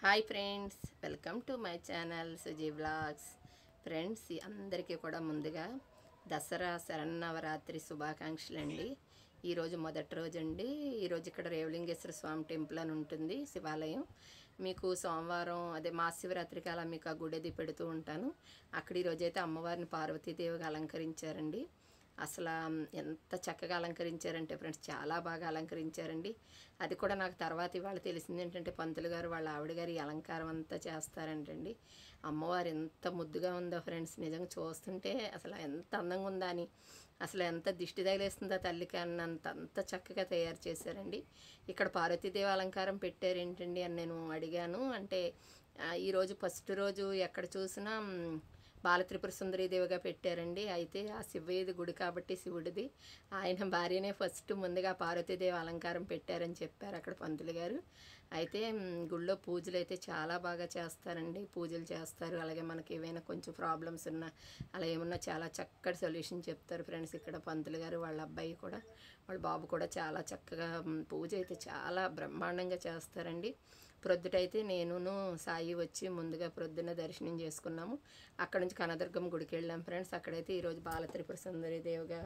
Hi friends, welcome to my channel Suji blogs. Friends, అందరికీ కూడా ముందుగా దసరా శరన్నవరాత్రి శుభాకాంక్షలు అండి. ఈరోజు మొదటి రోజు అండి. ఈరోజు ఇక్కడ రేవలింగేశ్వర స్వామి టెంపుల్ అని ఉంటుంది, శివాలయం. మీకు సోమవారం అదే మహాశివరాత్రికి అలా మీకు ఆ గుడి పెడుతూ ఉంటాను. అక్కడ ఈరోజైతే అమ్మవారిని పార్వతీదేవిగా అలంకరించారండి. అసలు ఎంత చక్కగా అలంకరించారంటే ఫ్రెండ్స్, చాలా బాగా అలంకరించారండి. అది కూడా నాకు తర్వాత ఇవాళ తెలిసింది ఏంటంటే, పంతులు గారు వాళ్ళ ఆవిడ గారు ఈ అలంకారం అంతా చేస్తారంటండి. అమ్మవారు ఎంత ముద్దుగా ఉందో ఫ్రెండ్స్, నిజంగా చూస్తుంటే అసలు ఎంత అందంగా ఉందా అని, అసలు ఎంత దిష్టి తగిలేస్తుందో తల్లికి అన్నంత అంత చక్కగా తయారు చేశారండి. ఇక్కడ పార్వతీదేవి అలంకారం పెట్టారేంటండి అని నేను అడిగాను. అంటే ఈరోజు ఫస్ట్ రోజు ఎక్కడ చూసినా బాలత్రిపుర సుందరీదేవిగా పెట్టారండి. అయితే ఆ శివయ్యది గుడి కాబట్టి శివుడిది, ఆయన భార్యనే ఫస్ట్ ముందుగా పార్వతీదేవి అలంకారం పెట్టారని చెప్పారు అక్కడ పంతులు గారు. అయితే గుళ్ళో పూజలు అయితే చాలా బాగా చేస్తారండి. పూజలు చేస్తారు, అలాగే మనకి ఏవైనా కొంచెం ప్రాబ్లమ్స్ ఉన్నా అలా ఏమన్నా చాలా చక్కటి సొల్యూషన్ చెప్తారు ఫ్రెండ్స్. ఇక్కడ పంతులు గారు వాళ్ళ అబ్బాయి కూడా, వాళ్ళ బాబు కూడా చాలా చక్కగా పూజ అయితే చాలా బ్రహ్మాండంగా చేస్తారండి. ప్రొద్దుటైతే నేనును సాయి వచ్చి ముందుగా ప్రొద్దున దర్శనం చేసుకున్నాము. అక్కడ నుంచి కనదుర్గం గుడికి వెళ్ళాం ఫ్రెండ్స్. అక్కడైతే ఈరోజు బాలత్రిపుర సుందరీదేవిగా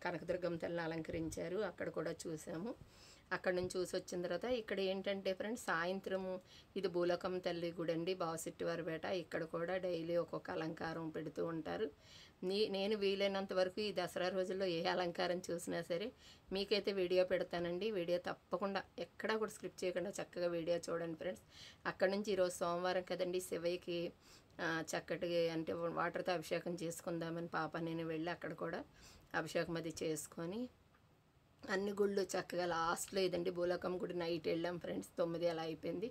కనకదుర్గం తల్లిని అలంకరించారు, అక్కడ కూడా చూసాము. అక్కడ నుంచి చూసి వచ్చిన తర్వాత ఇక్కడ ఏంటంటే ఫ్రెండ్స్, సాయంత్రము ఇది భూలోకం తల్లి గుడి అండి, బావసిట్టివారిపేట. ఇక్కడ కూడా డైలీ ఒక్కొక్క అలంకారం పెడుతూ ఉంటారు. నేను వీలైనంత వరకు ఈ దసరా రోజుల్లో ఏ అలంకారం చూసినా సరే మీకైతే వీడియో పెడతానండి. వీడియో తప్పకుండా ఎక్కడా కూడా స్క్రిప్ట్ చేయకుండా చక్కగా వీడియో చూడండి ఫ్రెండ్స్. అక్కడ నుంచి ఈరోజు సోమవారం కదండి, శివయ్యకి చక్కటి అంటే వాటర్తో అభిషేకం చేసుకుందామని పాప నేను వెళ్ళి అక్కడ కూడా అభిషేకం అది చేసుకొని అన్ని గుళ్ళు చక్కగా లాస్ట్లో ఇదండి భూలోకం గుడి నైట్ వెళ్ళాం ఫ్రెండ్స్. 9 అలా అయిపోయింది.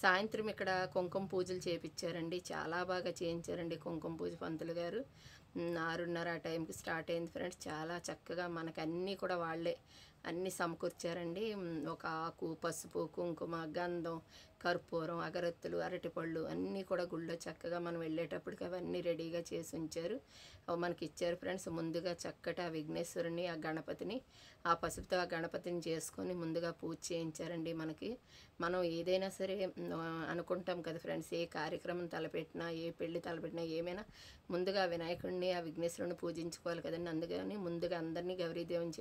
సాయంత్రం ఇక్కడ కుంకుమ పూజలు చేయించారండి, చాలా బాగా చేయించారండి కుంకుమ పూజ పంతులు గారు. 6:30 ఆ టైంకి స్టార్ట్ అయింది ఫ్రెండ్స్. చాలా చక్కగా మనకు అన్నీ కూడా వాళ్ళే అన్నీ సమకూర్చారండి. ఒక ఆకు, పసుపు, కుంకుమ, గంధం, కర్పూరం, అగరత్తులు, అరటిపళ్ళు అన్నీ కూడా గుళ్ళో చక్కగా మనం వెళ్ళేటప్పటికి అవన్నీ రెడీగా చేసి ఉంచారు. అవి మనకి ఇచ్చారు ఫ్రెండ్స్. ముందుగా చక్కటి ఆ విఘ్నేశ్వరుని, ఆ గణపతిని, ఆ పసుపుతో ఆ గణపతిని చేసుకొని ముందుగా పూజ చేయించారండి. మనం ఏదైనా సరే అనుకుంటాం కదా ఫ్రెండ్స్, ఏ కార్యక్రమం తలపెట్టినా, ఏ పెళ్ళి తలపెట్టినా, ఏమైనా ముందుగా వినాయకుడిని, ఆ విఘ్నేశ్వరుని పూజించుకోవాలి కదండి. అందుకని ముందుగా అందరినీ గౌరీదేవిని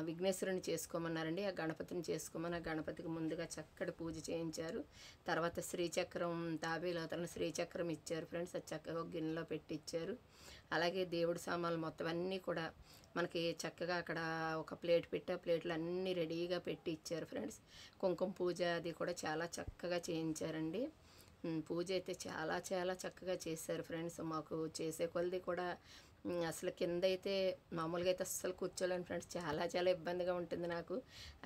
విఘ్నేశ్వరుని చేసుకోమన్నారండి. ఆ గణపతిని చేసుకోమని ఆ గణపతికి ముందుగా చక్కటి పూజ చేయించారు. తర్వాత శ్రీచక్రం, తాబేలు అతను శ్రీచక్రం ఇచ్చారు ఫ్రెండ్స్. అది చక్కగా ఒక గిన్నెలో పెట్టి ఇచ్చారు. అలాగే దేవుడి సామాన్లు మొత్తం అన్నీ కూడా మనకి చక్కగా అక్కడ ఒక ప్లేట్ పెట్టి ఆ ప్లేట్లు అన్నీ రెడీగా పెట్టి ఇచ్చారు ఫ్రెండ్స్. కుంకుమ పూజ అది కూడా చాలా చక్కగా చేయించారండి. పూజ అయితే చాలా చాలా చక్కగా చేశారు ఫ్రెండ్స్. మాకు చేసే కొలది కూడా అసలు కింద అయితే మామూలుగా అయితే అస్సలు కూర్చోలేను ఫ్రెండ్స్, చాలా చాలా ఇబ్బందిగా ఉంటుంది నాకు.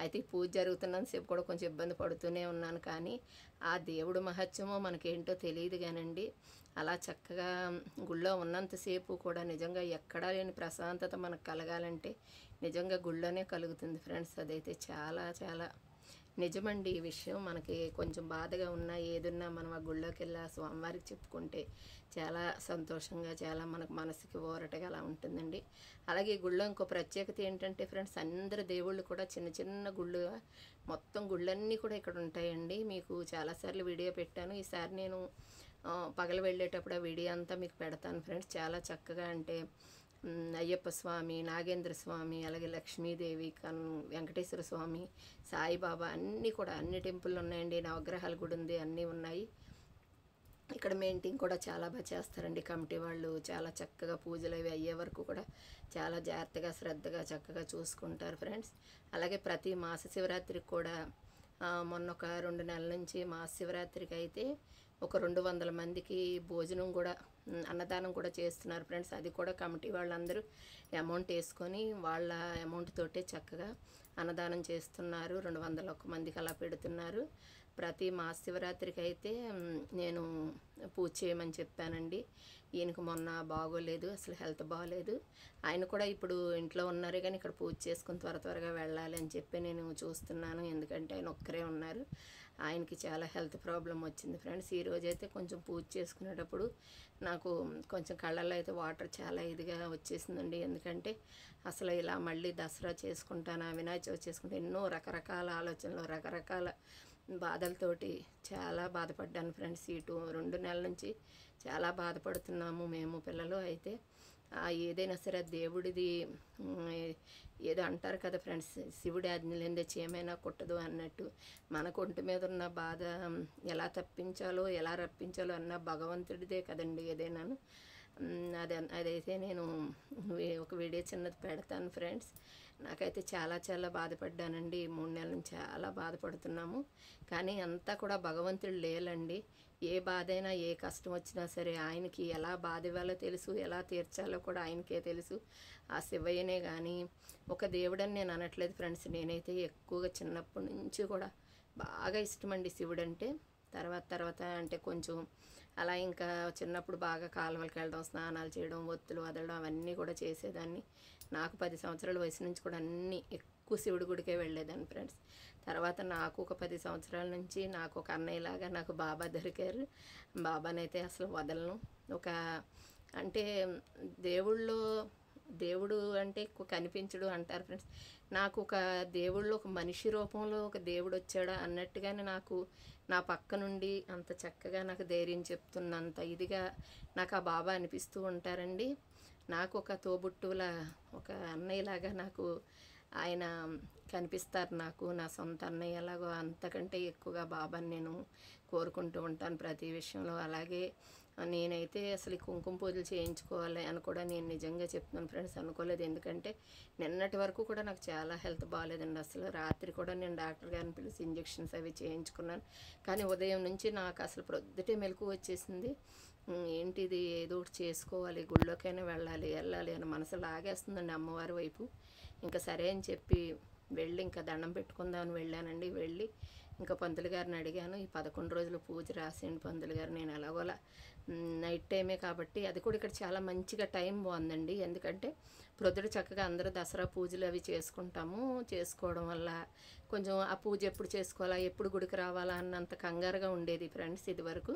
అయితే ఈ పూజ జరుగుతున్నంతసేపు కూడా కొంచెం ఇబ్బంది పడుతూనే ఉన్నాను. కానీ ఆ దేవుడు మహత్యమో మనకేంటో తెలియదు కానండి, అలా చక్కగా గుళ్ళో ఉన్నంతసేపు కూడా నిజంగా ఎక్కడా లేని ప్రశాంతత మనకు కలగాలంటే నిజంగా గుళ్ళోనే కలుగుతుంది ఫ్రెండ్స్. అదైతే చాలా చాలా నిజమండి ఈ విషయం. మనకి కొంచెం బాధగా ఉన్నా ఏదున్నా మనం ఆ గుళ్ళోకి వెళ్ళి ఆ స్వామివారికి చెప్పుకుంటే చాలా సంతోషంగా, చాలా మనకు మనసుకి ఊరటగా అలా ఉంటుందండి. అలాగే ఈ గుళ్ళో ఇంకో ప్రత్యేకత ఏంటంటే ఫ్రెండ్స్, అందరు దేవుళ్ళు కూడా చిన్న చిన్న గుళ్ళు, మొత్తం గుళ్ళన్నీ కూడా ఇక్కడ ఉంటాయండి. మీకు చాలాసార్లు వీడియో పెట్టాను. ఈసారి నేను పగలు వెళ్ళేటప్పుడు ఆ వీడియో అంతా మీకు పెడతాను ఫ్రెండ్స్. చాలా చక్కగా అంటే అయ్యప్ప స్వామి, నాగేంద్ర స్వామి, అలాగే లక్ష్మీదేవి, వెంకటేశ్వర స్వామి, సాయిబాబా అన్నీ కూడా అన్ని టెంపుల్ ఉన్నాయండి. నవగ్రహాల గుడి ఉంది, అన్నీ ఉన్నాయి. ఇక్కడ మెయింటైన్ కూడా చాలా బాగా చేస్తారండి కమిటీ వాళ్ళు. చాలా చక్కగా పూజలు అవి అయ్యే వరకు కూడా చాలా జాగ్రత్తగా, శ్రద్ధగా, చక్కగా చూసుకుంటారు ఫ్రెండ్స్. అలాగే ప్రతి మాస శివరాత్రికి కూడా మొన్న ఒక 2 నెలల నుంచి మాస శివరాత్రికి అయితే ఒక 200 మందికి భోజనం కూడా, అన్నదానం కూడా చేస్తున్నారు ఫ్రెండ్స్. అది కూడా కమిటీ వాళ్ళందరూ అమౌంట్ వేసుకొని వాళ్ళ అమౌంట్ తోటే చక్కగా అన్నదానం చేస్తున్నారు. 201 మందికి అలా పెడుతున్నారు. ప్రతి మహాశివరాత్రికి అయితే నేను పూజ చేయమని చెప్పానండి. ఈయనకు మొన్న బాగోలేదు, అసలు హెల్త్ బాగోలేదు. ఆయన కూడా ఇప్పుడు ఇంట్లో ఉన్నారు, కానీ ఇక్కడ పూజ చేసుకుని త్వరగా వెళ్ళాలి అని చెప్పి నేను చూస్తున్నాను. ఎందుకంటే ఆయన ఒక్కరే ఉన్నారు, ఆయనకి చాలా హెల్త్ ప్రాబ్లం వచ్చింది ఫ్రెండ్స్. ఈరోజైతే కొంచెం పూజ చేసుకునేటప్పుడు నాకు కొంచెం కళ్ళల్లో అయితే వాటర్ చాలా ఇదిగా వచ్చేసిందండి. ఎందుకంటే అసలు ఇలా మళ్ళీ దసరా చేసుకుంటానా, వినాయక చవితి చేసుకుంటా, ఎన్నో రకరకాల ఆలోచనలు, రకరకాల బాధలతోటి చాలా బాధపడ్డాను ఫ్రెండ్స్. ఈ 2 నెలల నుంచి చాలా బాధపడుతున్నాము మేము పిల్లలు. అయితే ఏదైనా సరే దేవుడిది ఏదో అంటారు కదా ఫ్రెండ్స్, శివుడి ఆజ్ఞలేందే చీమైనా కుట్టదు అన్నట్టు, మన ఒంటి మీద ఉన్న బాధ ఎలా తప్పించాలో ఎలా రప్పించాలో అన్న భగవంతుడిదే కదండి ఏదైనాను. అదైతే నేను ఒక వీడియో చిన్నది పెడతాను ఫ్రెండ్స్. నాకైతే చాలా చాలా బాధపడ్డానండి. 3 నెలల నుంచి చాలా బాధపడుతున్నాము. కానీ అంతా కూడా భగవంతుడు లేలండి. ఏ బాధ అయినా ఏ కష్టం వచ్చినా సరే ఆయనకి ఎలా బాధ ఇవ్వాలో తెలుసు, ఎలా తీర్చాలో కూడా ఆయనకే తెలుసు. ఆ శివయ్యనే కానీ ఒక దేవుడని నేను అనట్లేదు ఫ్రెండ్స్. నేనైతే ఎక్కువగా చిన్నప్పటి నుంచి కూడా బాగా ఇష్టమండి శివుడంటే. తర్వాత అంటే కొంచెం అలా ఇంకా చిన్నప్పుడు బాగా కాలువలకి వెళ్ళడం, స్నానాలు చేయడం, ఒత్తులు వదలడం అవన్నీ కూడా చేసేదాన్ని. నాకు 10 సంవత్సరాల వయసు నుంచి కూడా అన్నీ ఎక్కువ శివుడి గుడికే వెళ్ళేదాన్ని ఫ్రెండ్స్. తర్వాత నాకు ఒక 10 సంవత్సరాల నుంచి నాకు ఒక అన్నయ్యలాగా నాకు బాబా దొరికారు. బాబానైతే అసలు వదలను. ఒక అంటే దేవుడు అంటే ఎక్కువ కనిపించడు అంటారు ఫ్రెండ్స్. నాకు ఒక దేవుళ్ళు ఒక మనిషి రూపంలో ఒక దేవుడు వచ్చాడా అన్నట్టుగానే నాకు నా పక్క నుండి అంత చక్కగా నాకు ధైర్యం చెప్తున్నంత ఇదిగా నాకు ఆ బాబా అనిపిస్తూ ఉంటారండి. నాకు ఒక తోబుట్టువుల ఒక అన్నయ్యలాగా నాకు ఆయన కనిపిస్తారు. నాకు నా సొంత అన్నయ్యలాగో అంతకంటే ఎక్కువగా బాబాని నేను కోరుకుంటూ ఉంటాను ప్రతి విషయంలో. అలాగే నేనైతే అసలు ఈ కుంకుమ పూజలు చేయించుకోవాలి అని కూడా నేను నిజంగా చెప్తున్నాను ఫ్రెండ్స్, అనుకోలేదు. ఎందుకంటే నిన్నటి వరకు కూడా నాకు చాలా హెల్త్ బాగాలేదండి. అసలు రాత్రి కూడా నేను డాక్టర్ గారిని పిలిచి ఇంజెక్షన్స్ అవి చేయించుకున్నాను. కానీ ఉదయం నుంచి నాకు అసలు ప్రొద్దుటే మెలకువ వచ్చేసింది. ఏంటిది, ఏదో ఒకటి చేసుకోవాలి, గుళ్ళోకైనా వెళ్ళాలి అని మనసు లాగేస్తుందండి అమ్మవారి వైపు. ఇంకా సరే అని చెప్పి వెళ్ళి ఇంకా దండం పెట్టుకుందామని వెళ్ళానండి. వెళ్ళి ఇంకా పంతులు గారిని అడిగాను, ఈ 11 రోజులు పూజ రాసేయండి పంతులు గారు. నేను ఎలాగోలా నైట్ టైమే కాబట్టి అది కూడా ఇక్కడ చాలా మంచిగా టైం బాగుందండి. ఎందుకంటే ప్రొద్దుట చక్కగా అందరూ దసరా పూజలు అవి చేసుకోవడం వల్ల కొంచెం ఆ పూజ ఎప్పుడు చేసుకోవాలా, ఎప్పుడు గుడికి రావాలా అన్నంత కంగారుగా ఉండేది ఫ్రెండ్స్ ఇది వరకు.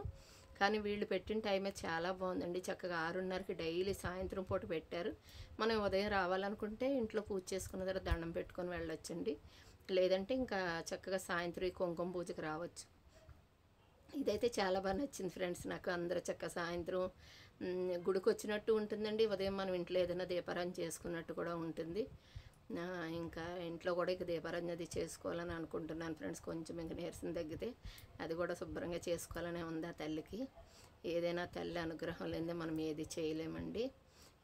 కానీ వీళ్ళు పెట్టిన టైమే చాలా బాగుందండి. చక్కగా 6:30కి డైలీ సాయంత్రం పూట పెట్టారు. మనం ఉదయం రావాలనుకుంటే ఇంట్లో పూజ చేసుకున్న తర్వాత దండం పెట్టుకొని వెళ్ళొచ్చండి. లేదంటే ఇంకా చక్కగా సాయంత్రం ఈ కుంకుమ పూజకి రావచ్చు. ఇదైతే చాలా బాగా నచ్చింది ఫ్రెండ్స్ నాకు. అందరూ చక్కగా సాయంత్రం గుడికి వచ్చినట్టు ఉంటుందండి. ఉదయం మనం ఇంట్లో ఏదైనా దీపారాధన చేసుకున్నట్టు కూడా ఉంటుంది. ఇంకా ఇంట్లో కూడా ఇక దీపారాధన అది చేసుకోవాలని అనుకుంటున్నాను ఫ్రెండ్స్. కొంచెం ఇంక నీరసం తగ్గితే అది కూడా శుభ్రంగా చేసుకోవాలనే ఉంది ఆ తల్లికి. ఏదైనా తల్లి అనుగ్రహం లేదే మనం ఏది చేయలేమండి.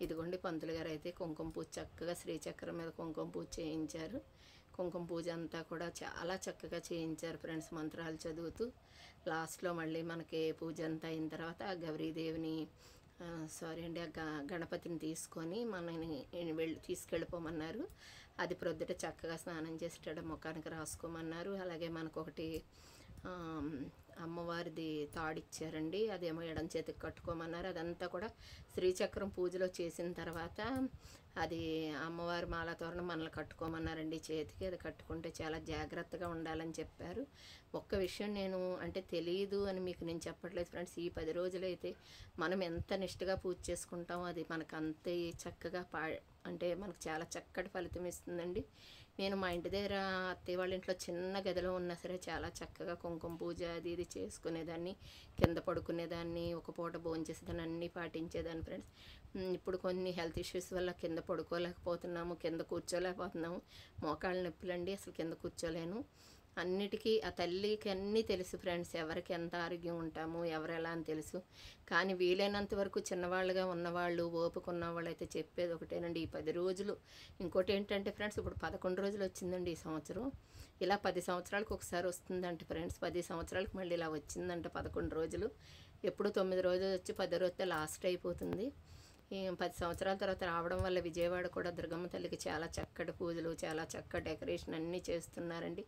ఇదిగోండి పంతులు గారు అయితే కుంకుమ పూజ చక్కగా శ్రీచక్రం మీద కుంకుమ పూజ చేయించారు. కుంకుమ పూజ అంతా కూడా చాలా చక్కగా చేయించారు ఫ్రెండ్స్, మంత్రాలు చదువుతూ. లాస్ట్లో మళ్ళీ మనకి పూజ అంతా అయిన తర్వాత ఆ గౌరీదేవిని గణపతిని తీసుకొని మనని తీసుకెళ్ళిపోమన్నారు. అది ప్రొద్దుట చక్కగా స్నానం చేసేట ముఖానికి రాసుకోమన్నారు. అలాగే మనకొకటి అమ్మవారిది తాడిచ్చారండి, అదేమో ఎడం చేతికి కట్టుకోమన్నారు. అదంతా కూడా శ్రీచక్రం పూజలో చేసిన తర్వాత అది అమ్మవారి మాల తోరణం మనల్ని కట్టుకోమన్నారండి చేతికి. అది కట్టుకుంటే చాలా జాగ్రత్తగా ఉండాలని చెప్పారు. ఒక్క విషయం నేను అంటే తెలియదు అని మీకు నేను చెప్పట్లేదు ఫ్రెండ్స్. ఈ 10 రోజులైతే మనం ఎంత నిష్టగా పూజ చేసుకుంటామో అది మనకు అంతే చక్కగా అంటే మనకు చాలా చక్కటి ఫలితం ఇస్తుందండి. నేను మా ఇంటి దగ్గర అత్తయ్య వాళ్ళ ఇంట్లో చిన్న గదిలో ఉన్నా సరే చాలా చక్కగా కుంకుమ పూజ అది ఇది చేసుకునేదాన్ని, కింద పడుకునేదాన్ని, ఒక పూట భోంచేసేదాన్ని, అన్నీ పాటించేదాన్ని ఫ్రెండ్స్. ఇప్పుడు కొన్ని హెల్త్ ఇష్యూస్ వల్ల కింద పడుకోలేకపోతున్నాము, కింద కూర్చోలేకపోతున్నాము. మోకాళ్ళ నొప్పులండి, అసలు కింద కూర్చోలేను. అన్నిటికీ ఆ తల్లికి అన్నీ తెలుసు ఫ్రెండ్స్, ఎవరికి ఎంత ఆరోగ్యం ఉంటాము ఎవరు ఎలా అని తెలుసు. కానీ వీలైనంత వరకు చిన్నవాళ్ళుగా ఉన్నవాళ్ళు, ఓపిక ఉన్నవాళ్ళు అయితే చెప్పేది ఒకటేనండి, ఈ 10 రోజులు. ఇంకోటి ఏంటంటే ఫ్రెండ్స్, ఇప్పుడు 11 రోజులు వచ్చిందండి ఈ సంవత్సరం. ఇలా 10 సంవత్సరాలకు ఒకసారి వస్తుందంటే ఫ్రెండ్స్, 10 సంవత్సరాలకు మళ్ళీ ఇలా వచ్చిందంటే 11 రోజులు. ఎప్పుడు 9 రోజులు వచ్చి 10 రోజులతో లాస్ట్ అయిపోతుంది. 10 సంవత్సరాల తర్వాత రావడం వల్ల విజయవాడ కూడా దుర్గమ్మ తల్లికి చాలా చక్కటి పూజలు, చాలా చక్కటి డెకరేషన్ అన్నీ చేస్తున్నారండి.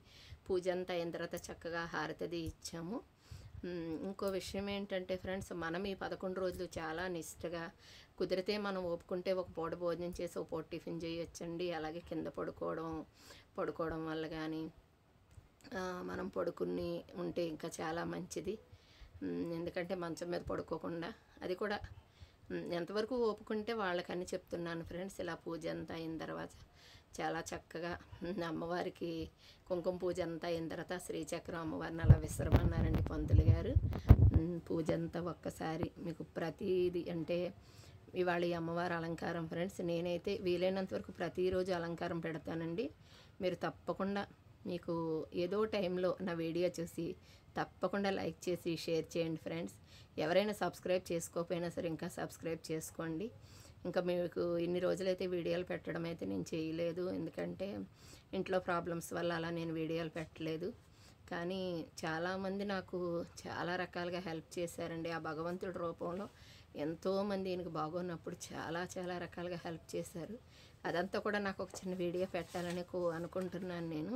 పూజ అంతా అయిన తర్వాత చక్కగా హారతది ఇచ్చాము. ఇంకో విషయం ఏంటంటే ఫ్రెండ్స్, మనం ఈ 11 రోజులు చాలా నిష్టగా కుదిరితే మనం ఒప్పుకుంటే ఒక పూట భోజనం చేసి ఒక పూట టిఫిన్ చేయొచ్చండి. అలాగే కింద పడుకోవడం వల్ల కానీ మనం పడుకుని ఉంటే ఇంకా చాలా మంచిది. ఎందుకంటే మంచం మీద పడుకోకుండా అది కూడా ఎంతవరకు ఒప్పుకుంటే వాళ్ళకని చెప్తున్నాను ఫ్రెండ్స్. ఇలా పూజ అంతా అయిన తర్వాత చాలా చక్కగా అమ్మవారికి కుంకుమ పూజ అంతా అయిన తర్వాత శ్రీచక్రం అమ్మవారిని అలా విసరమన్నారండి పంతులు గారు. పూజ అంతా ఒక్కసారి మీకు ప్రతిదీ అంటే ఇవాళ ఈ అమ్మవారి అలంకారం ఫ్రెండ్స్. నేనైతే వీలైనంత వరకు ప్రతిరోజు అలంకారం పెడతానండి. మీరు తప్పకుండా మీకు ఏదో టైంలో నా వీడియో చూసి తప్పకుండా లైక్ చేసి షేర్ చేయండి ఫ్రెండ్స్. ఎవరైనా సబ్స్క్రైబ్ చేసుకోకపోయినా సరే ఇంకా సబ్స్క్రైబ్ చేసుకోండి. ఇంకా మీకు ఇన్ని రోజులైతే వీడియోలు పెట్టడం అయితే నేను చేయలేదు, ఎందుకంటే ఇంట్లో ప్రాబ్లమ్స్ వల్ల అలా నేను వీడియోలు పెట్టలేదు. కానీ చాలామంది నాకు చాలా రకాలుగా హెల్ప్ చేశారండి. ఆ భగవంతుడి రూపంలో ఎంతోమంది ఈయనకు బాగోన్నప్పుడు చాలా చాలా రకాలుగా హెల్ప్ చేశారు. అదంతా కూడా నాకు ఒక చిన్న వీడియో పెట్టాలని అనుకుంటున్నాను నేను,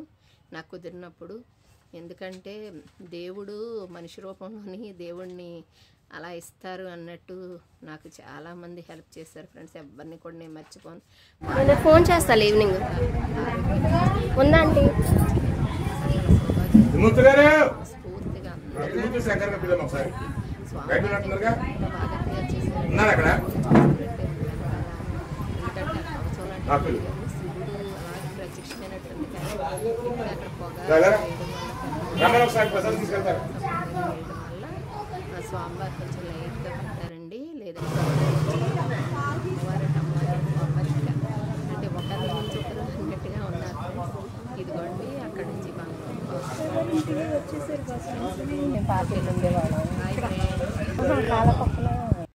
నాకు కుదిరినప్పుడు. ఎందుకంటే దేవుడు మనిషి రూపంలోని దేవుణ్ణి అలా ఇస్తారు అన్నట్టు నాకు చాలామంది హెల్ప్ చేశారు ఫ్రెండ్స్. ఎవరిని కూడా నేను మర్చిపోను. నేను ఫోన్ చేస్తాను ఈవినింగ్ ఉందా ఆంటీ. స్ఫూర్తిగా ప్రత్యక్షమైనట్టుంది. స్వామివారు కొంచెం లైట్గా పెట్టారండి, లేదంటే అంటే ఒకరి నుంచి ఒకరు అన్నట్టుగా ఉన్నారు. ఇదిగోండి అక్కడి నుంచి పార్టీలు ఉండేవాళ్ళం.